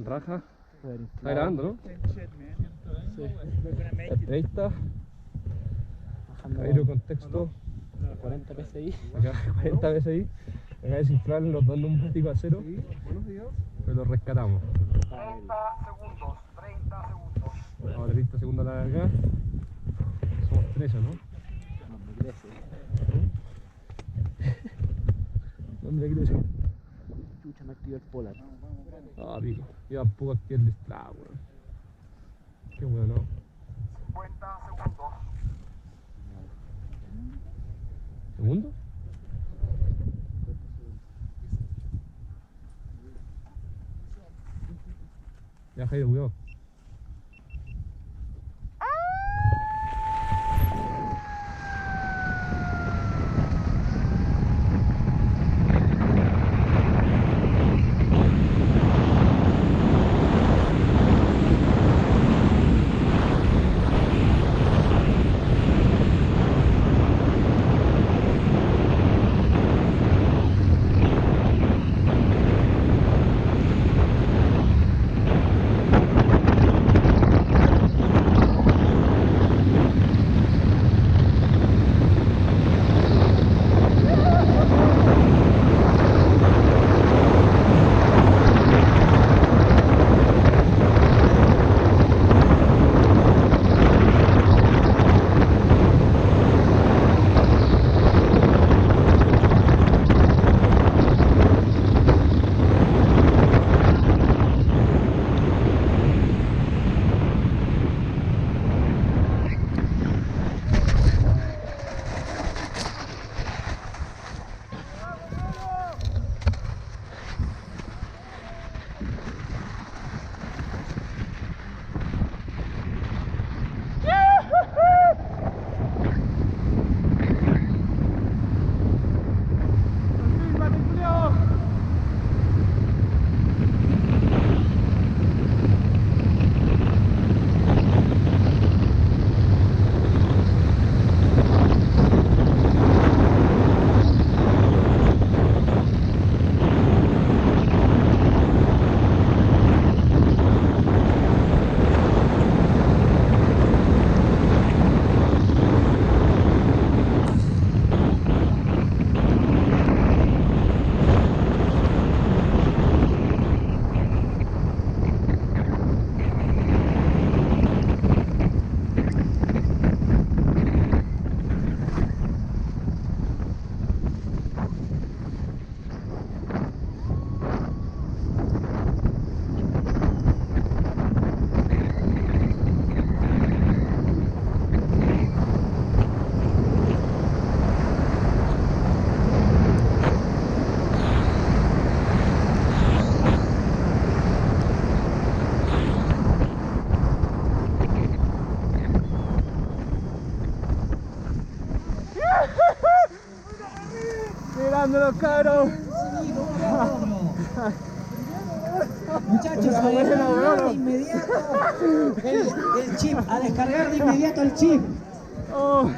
Raja. Está grabando, ¿no? Sí. El 30. Aero contexto. 40 PSI. Acá 40 PSI. Acá desinflaron los dos neumáticos a cero. Pero los rescatamos. 30 segundos, 30 segundos. Ahora 30 segundos a la de acá. Somos 13, ¿no? No, me crece. ¿Dónde crece? Chucha, no activo el polar. Ah, pico. Yo tampoco aquí el distrado, weón. Qué bueno. 50 segundos. ¿Segundo? Ya, Jairo, cuidado. ¡Mirando los cabros! Muchachos, a descargar de inmediato el chip, a descargar de inmediato el chip. Oh.